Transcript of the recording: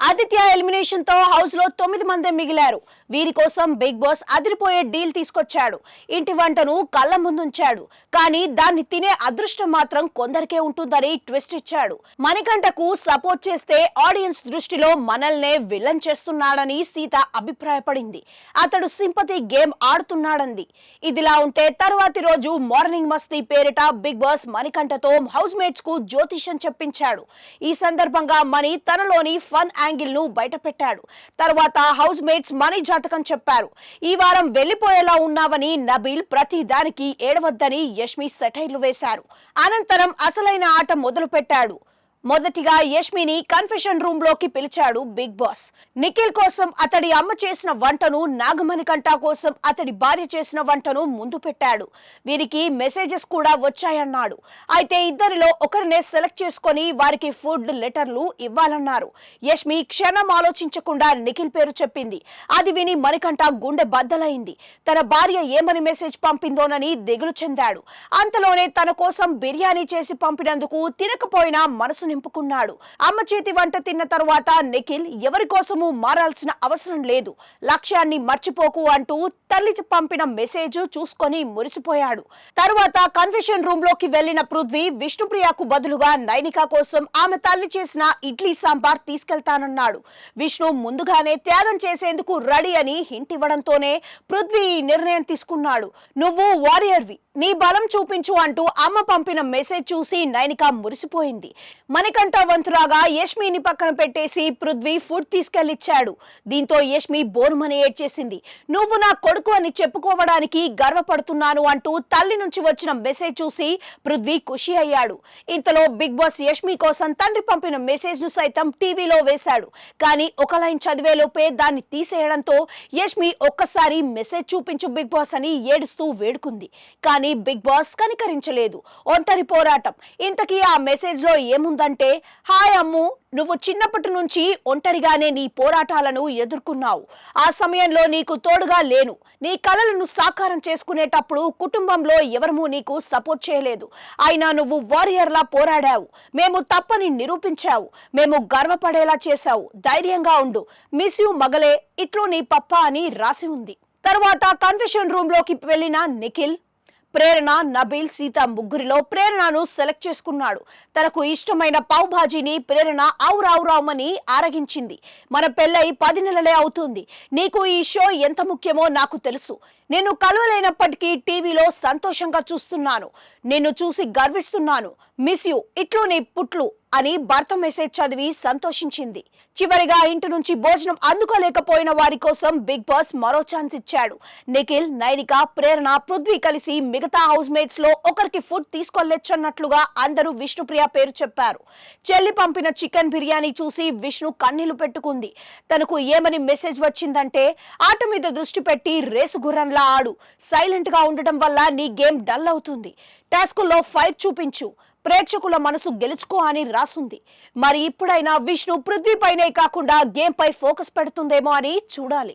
Aditya elimination తో house లో 9 మందే మిగిలారు. వీరి కోసం బిగ్ బాస్ అదిరిపోయే డీల్ తీసుకొచ్చాడు. ఇంటి వంటను కళ్ళ ముందుంచాడు. కానీ దాన్ని తినే అదృష్టం మాత్రం కొందరికే ఉంటుందని ట్విస్ట్ ఇచ్చాడు. మణికంఠకు సపోర్ట్ చేస్తే ఆడియన్స్ దృష్టిలో మనల్నే విలన్ చేస్తున్నాడని సీత అభిప్రాయపడింది. అతడు సింపతి గేమ్ ఆడుతున్నాడంది. ఇదిలా ఉంటే తరువాతి రోజు మార్నింగ్ మస్తీ పేరిట బిగ్ బాస్ మణికంఠతో హౌస్ మేట్స్ కు జ్యోతిష్యం చెప్పించాడు. ఈ సందర్భంగా మణి తనలోని ఫన్ యాంగిల్ ను బయటపెట్టాడు. తర్వాత హౌస్ మేట్స్ మణి జాతకం చెప్పారు. ఈ వారం వెళ్లిపోయేలా ఉన్నావని నబీల్ ప్రతి దానికి ఏడవద్దని యష్మి సెటైర్లు వేశారు. అనంతరం అసలైన ఆట మొదలు పెట్టాడు. మొదటిగా యష్మిని కన్ఫెషన్ రూమ్ లోకి పిలిచాడు బిగ్ బాస్. నిఖిల్ కోసం అతడి అమ్మ చేసిన వంటను, నాగమణికంఠ కోసం అతడి భార్య చేసిన వంటను ముందు పెట్టాడు. వీరికి మెసేజెస్ కూడా వచ్చాయన్నాడు. అయితే ఇద్దరిలో ఒకరినే సెలెక్ట్ చేసుకొని వారికి ఫుడ్ లెటర్లు ఇవ్వాలన్నారు. యష్మి క్షణం ఆలోచించకుండా నిఖిల్ పేరు చెప్పింది. అది విని మణికంఠ గుండె బద్దలైంది. తన భార్య ఏమని మెసేజ్ పంపిందోనని దిగులు చెందాడు. అంతలోనే తన కోసం బిర్యానీ చేసి పంపినందుకు తినకపోయినా మనసు నింపుకున్నాడు. అమ్మ చేతి వంట తిన్న తరువాత నిఖిల్ ఎవరి కోసము మారాల్సిన అవసరం లేదు, లక్ష్యాన్ని మర్చిపోకు అంటూ తల్లి పంపిన మెసేజ్ చూసుకొని మురిసిపోయాడు. తరువాత కన్ఫెషన్ రూమ్ లోకి వెళ్లిన పృథ్వీ విష్ణుప్రియకు బదులుగా నైనిక కోసం ఆమె తల్లి చేసిన ఇడ్లీ సాంబార్ తీసుకెళ్తానన్నాడు. విష్ణు ముందుగానే త్యాగం చేసేందుకు రెడీ అని హింట్ ఇవ్వడంతోనే పృథ్వీ ఈ నిర్ణయం తీసుకున్నాడు. నువ్వు వారియర్వి, నీ బలం చూపించు అంటూ అమ్మ పంపిన మెసేజ్ చూసి నైనిక మురిసిపోయింది. మణికంఠ వంతురాగా యష్మిని పక్కన పెట్టేసి పృథ్వీ ఫుడ్ తీసుకెళ్లిచ్చాడు. దీంతో యష్మి బోరుమని ఏడ్చేసింది. నువ్వు నా కొడుకు అని చెప్పుకోవడానికి గర్వపడుతున్నాను అంటూ తల్లి నుంచి వచ్చిన మెసేజ్ చూసి పృథ్వీ ఖుషి అయ్యాడు. ఇంతలో బిగ్ బాస్ యష్మి కోసం తండ్రి పంపిన మెసేజ్ ను సైతం టీవీలో వేశాడు. కానీ ఒక లైన్ చదివేలోపే దాన్ని తీసేయడంతో యష్మి ఒక్కసారి మెసేజ్ చూపించు బిగ్ బాస్ అని ఏడుస్తూ వేడుకుంది. కానీ బిగ్ బాస్ కనికరించలేదు. ఒంటరి పోరాటం. ఇంతకీ ఆ మెసేజ్ లో ఏముందంటే, హాయ్ అమ్ము, నువ్వు చిన్నప్పటి నుంచి ఒంటరిగానే నీ పోరాటాలను ఎదుర్కొన్నావు. ఆ సమయంలో నీకు తోడుగా లేను. నీ కలలను సాకారం చేసుకునేటప్పుడు కుటుంబంలో ఎవరూ నీకు సపోర్ట్ చేయలేదు. అయినా నువ్వు వారియర్లా పోరాడావు. మేము తప్పని నిరూపించావు. మేము గర్వపడేలా చేశావు. ధైర్యంగా ఉండు. మిస్ యూ మగలే, ఇట్లు నీ పప్ప అని రాసి ఉంది. తర్వాత కన్ఫెషన్ రూమ్ లోకి వెళ్లిన నిఖిల్, ప్రేరణ, నబీల్, సీత ముగ్గురిలో ప్రేరణను సెలెక్ట్ చేసుకున్నాడు. తనకు ఇష్టమైన పావ్ భాజీని ప్రేరణ ఆవురావురామని ఆరగించింది. మన పెళ్ళై 10 నెలలే అవుతుంది. నీకు ఈ షో ఎంత ముఖ్యమో నాకు తెలుసు. నేను కలవలేనప్పటికీ టీవీలో సంతోషంగా చూస్తున్నాను. నిన్ను చూసి గర్విస్తున్నాను. మిస్ యూ, ఇట్లు నీ పుట్లు అని భర్త మెసేజ్ చదివి సంతోషించింది. చివరిగా ఇంటి నుంచి భోజనం అందుకోలేకపోయిన వారి కోసం బిగ్ బాస్ మరో ఛాన్స్ ఇచ్చాడు. నిఖిల్, నైనిక, ప్రేరణ, పృథ్వీ కలిసి మిగతా హౌస్ మేట్స్ లో ఒకరికి ఫుడ్ తీసుకెళ్లొచ్చన్నట్లుగా అందరూ విష్ణుప్రియ పేరు చెప్పారు. చెల్లి పంపిన చికెన్ బిర్యానీ చూసి విష్ణు కన్నీళ్లు పెట్టుకుంది. తనకు ఏమని మెసేజ్ వచ్చిందంటే, ఆట మీద దృష్టి పెట్టి రేసు గుర్రంలా ఆడు. సైలెంట్ గా ఉండటం వల్ల నీ గేమ్ డల్ అవుతుంది. టాస్కుల్లో ఫైర్ చూపించు. ప్రేక్షకుల మనసు గెలుచుకో అని రాసుంది. మరి ఇప్పుడైనా విష్ణు పృథ్వీ పైనే కాకుండా గేమ్ పై ఫోకస్ పెడుతుందేమో అని చూడాలి.